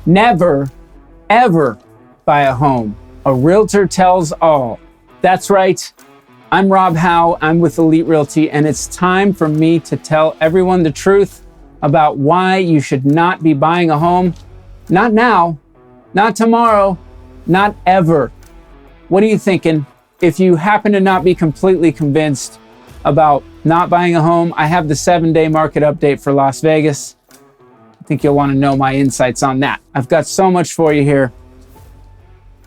Never, ever buy a home. A realtor tells all. That's right. I'm Rob Howe. I'm with Elite Realty, and it's time for me to tell everyone the truth about why you should not be buying a home. Not now, not tomorrow, not ever. What are you thinking? If you happen to not be completely convinced about not buying a home, I have the 7-day market update for Las Vegas. I think you'll want to know my insights on that. I've got so much for you here.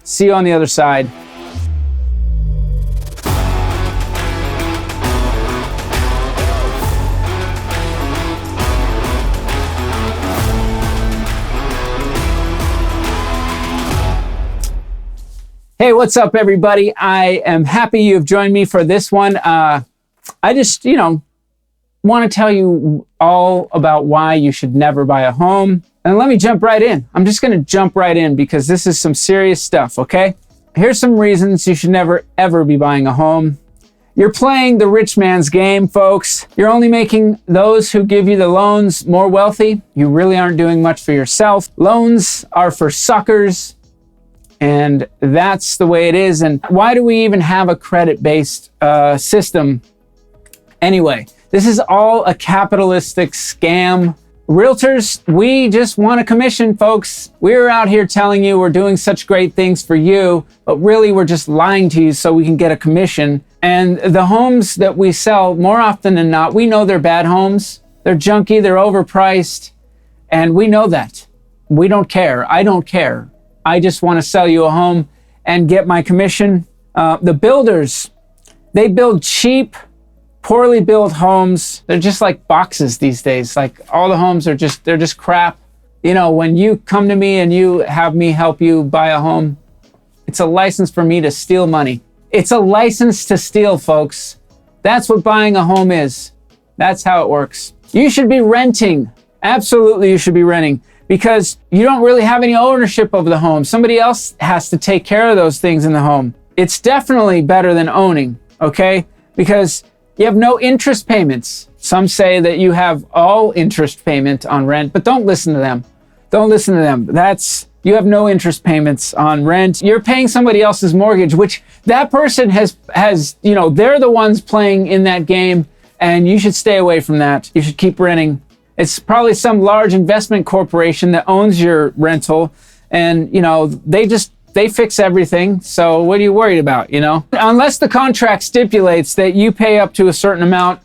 See you on the other side. Hey, what's up, everybody? I am happy you've joined me for this one. I just, want to tell you all about why you should never buy a home. And let me jump right in. I'm just going to jump right in because this is some serious stuff, okay? Here's some reasons you should never, ever be buying a home. You're playing the rich man's game, folks. You're only making those who give you the loans more wealthy. You really aren't doing much for yourself. Loans are for suckers, and that's the way it is. And why do we even have a credit-based system anyway? This is all a capitalistic scam. Realtors, we just want a commission, folks. We're out here telling you we're doing such great things for you, but really we're just lying to you so we can get a commission. And the homes that we sell, more often than not, we know they're bad homes. They're junky, they're overpriced, and we know that. We don't care. I don't care. I just want to sell you a home and get my commission. The builders, they build cheap, poorly built homes. They're just like boxes these days. Like all the homes are they're just crap. When you come to me and you have me help you buy a home, it's a license for me to steal money. It's a license to steal, folks. That's what buying a home is. That's how it works. You should be renting. Absolutely, you should be renting because you don't really have any ownership of the home. Somebody else has to take care of those things in the home. It's definitely better than owning, okay? Because you have no interest payments. Some say that you have all interest payment on rent, but don't listen to them. Don't listen to them. You have no interest payments on rent. You're paying somebody else's mortgage, which that person has, they're the ones playing in that game, and you should stay away from that. You should keep renting. It's probably some large investment corporation that owns your rental, and, they fix everything. So what are you worried about, Unless the contract stipulates that you pay up to a certain amount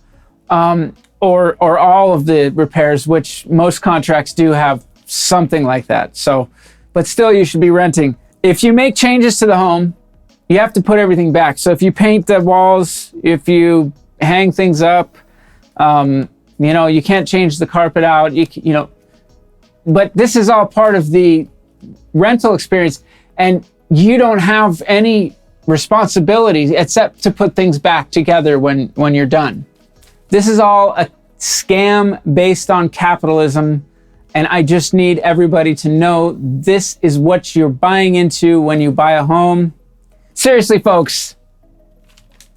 or all of the repairs, which most contracts do have something like that. So, but still you should be renting. If you make changes to the home, you have to put everything back. So if you paint the walls, if you hang things up, you can't change the carpet out, but this is all part of the rental experience. And you don't have any responsibility except to put things back together when you're done. This is all a scam based on capitalism. And I just need everybody to know this is what you're buying into when you buy a home. Seriously, folks,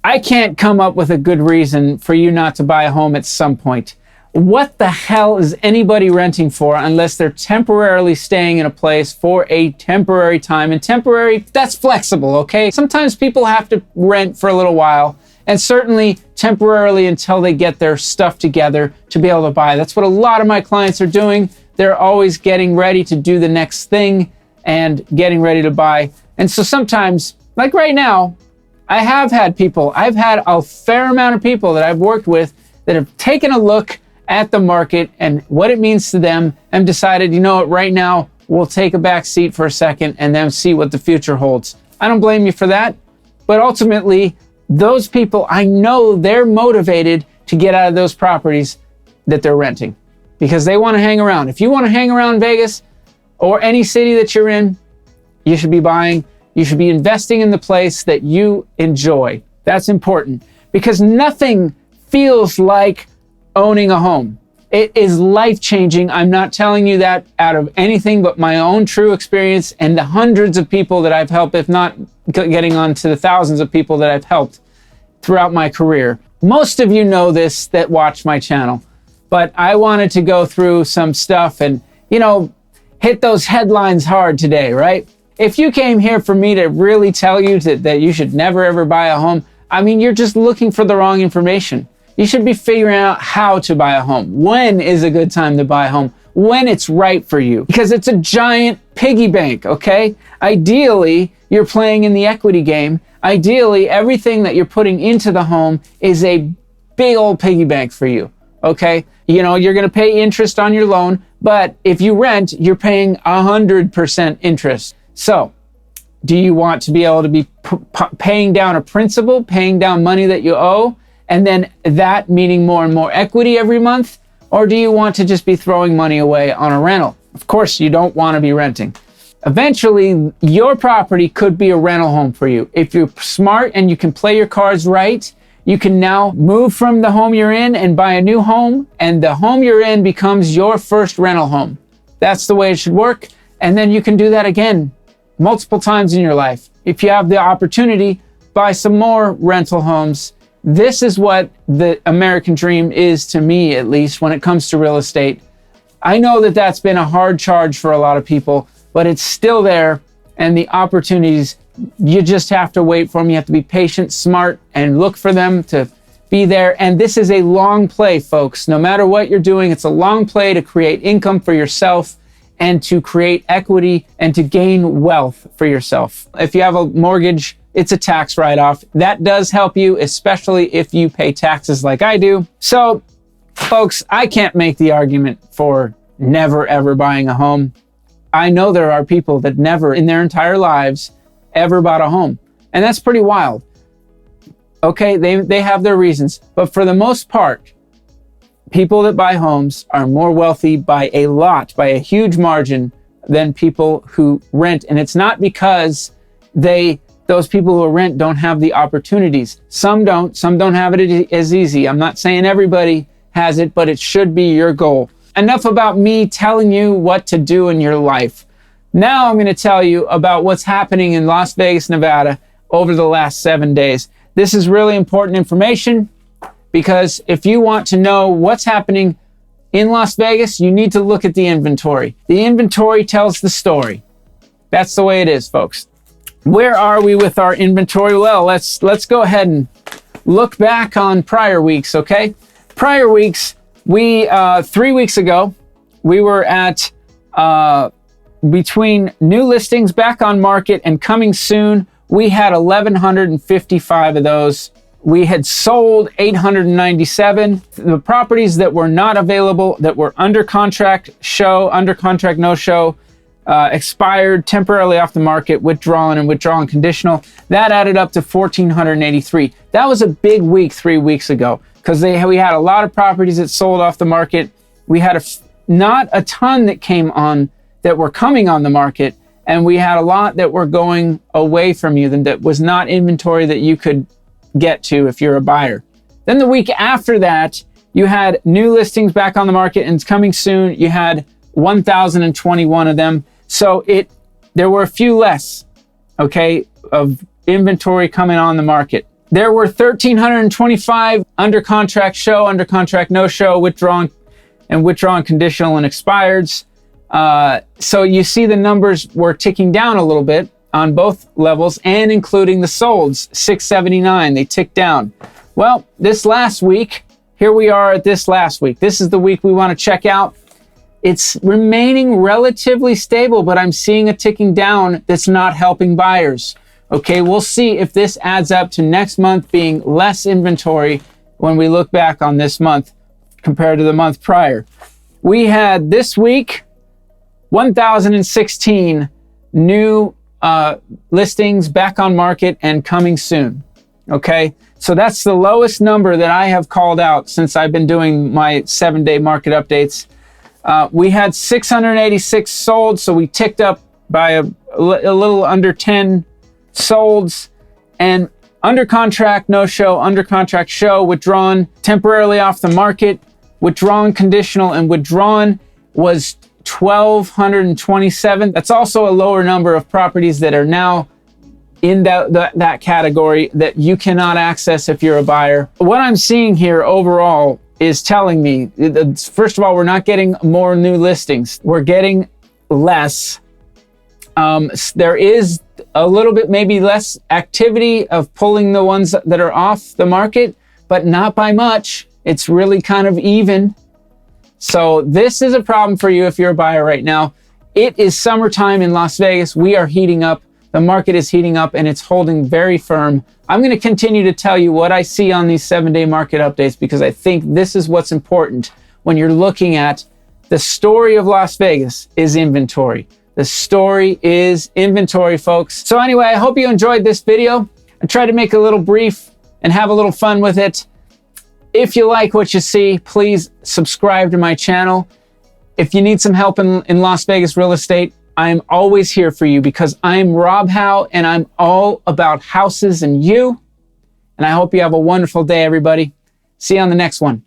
I can't come up with a good reason for you not to buy a home at some point. What the hell is anybody renting for unless they're temporarily staying in a place for a temporary time? And temporary, that's flexible, okay? Sometimes people have to rent for a little while, and certainly temporarily until they get their stuff together to be able to buy. That's what a lot of my clients are doing. They're always getting ready to do the next thing and getting ready to buy. And so sometimes, like right now, I've had a fair amount of people that I've worked with that have taken a look at the market and what it means to them and decided, right now we'll take a back seat for a second and then see what the future holds. I don't blame you for that, but ultimately those people, I know they're motivated to get out of those properties that they're renting because they want to hang around. If you want to hang around Vegas or any city that you're in, you should be buying. You should be investing in the place that you enjoy. That's important because nothing feels like owning a home. It is life-changing. I'm not telling you that out of anything but my own true experience and the hundreds of people that I've helped, if not getting on to the thousands of people that I've helped throughout my career. Most of you know this that watch my channel, but I wanted to go through some stuff and, hit those headlines hard today, right? If you came here for me to really tell you that you should never ever buy a home, I mean, you're just looking for the wrong information. You should be figuring out how to buy a home. When is a good time to buy a home? When it's right for you. Because it's a giant piggy bank, okay? Ideally, you're playing in the equity game. Ideally, everything that you're putting into the home is a big old piggy bank for you, okay? You know, you're gonna pay interest on your loan, but if you rent, you're paying 100% interest. So, do you want to be able to be paying down a principal, paying down money that you owe, and then that meaning more and more equity every month? Or do you want to just be throwing money away on a rental? Of course, you don't want to be renting. Eventually, your property could be a rental home for you. If you're smart and you can play your cards right, you can now move from the home you're in and buy a new home, and the home you're in becomes your first rental home. That's the way it should work. And then you can do that again multiple times in your life. If you have the opportunity, buy some more rental homes. This is what the American dream is to me, at least when it comes to real estate. I know that that's been a hard charge for a lot of people, but it's still there, and the opportunities, you just have to wait for them. You have to be patient, smart, and look for them to be there. And this is a long play, folks. No matter what you're doing, it's a long play to create income for yourself and to create equity and to gain wealth for yourself. If you have a mortgage, it's a tax write-off. That does help you, especially if you pay taxes like I do. So, folks, I can't make the argument for never ever buying a home. I know there are people that never in their entire lives ever bought a home. And that's pretty wild. Okay, they have their reasons. But for the most part, people that buy homes are more wealthy by a lot, by a huge margin, than people who rent. And it's not because those people who rent don't have the opportunities. Some don't have it as easy. I'm not saying everybody has it, but it should be your goal. Enough about me telling you what to do in your life. Now I'm going to tell you about what's happening in Las Vegas, Nevada over the last 7 days. This is really important information because if you want to know what's happening in Las Vegas, you need to look at the inventory. The inventory tells the story. That's the way it is, folks. Where are we with our inventory? Well, let's go ahead and look back on prior weeks, okay? Prior weeks, 3 weeks ago, we were at between new listings back on market and coming soon, we had 1,155 of those. We had sold 897. The properties that were not available, that were under contract, under contract, no show, expired, temporarily off the market, withdrawn, and withdrawn conditional. That added up to 1,483. That was a big week 3 weeks ago because we had a lot of properties that sold off the market. We had not a ton that were coming on the market, and we had a lot that were going away from you that was not inventory that you could get to if you're a buyer. Then the week after that, you had new listings back on the market and it's coming soon. You had 1,021 of them. So there were a few less, okay, of inventory coming on the market. There were 1,325 under contract show, under contract no show, withdrawn conditional and expireds. So you see the numbers were ticking down a little bit on both levels and including the solds, 679, they ticked down. Well, this last week, here we are at this last week. This is the week we want to check out. It's remaining relatively stable, but I'm seeing a ticking down that's not helping buyers. Okay, we'll see if this adds up to next month being less inventory when we look back on this month compared to the month prior. We had this week 1,016 new listings back on market and coming soon. Okay, so that's the lowest number that I have called out since I've been doing my 7-day market updates. We had 686 sold, so we ticked up by a little under 10 solds, and under contract no show, under contract show, withdrawn, temporarily off the market, withdrawn conditional, and withdrawn was 1,227. That's also a lower number of properties that are now in that category that you cannot access if you're a buyer. What I'm seeing here overall is telling me, first of all, we're not getting more new listings. We're getting less. There is a little bit maybe less activity of pulling the ones that are off the market, but not by much. It's really kind of even. So this is a problem for you if you're a buyer right now. It is summertime in Las Vegas. We are heating up. The market is heating up and it's holding very firm. I'm going to continue to tell you what I see on these 7-day market updates because I think this is what's important when you're looking at the story of Las Vegas is inventory. The story is inventory, folks. So anyway, I hope you enjoyed this video. I tried to make it a little brief and have a little fun with it. If you like what you see, please subscribe to my channel. If you need some help in Las Vegas real estate, I'm always here for you because I'm Rob Howe and I'm all about houses and you. And I hope you have a wonderful day, everybody. See you on the next one.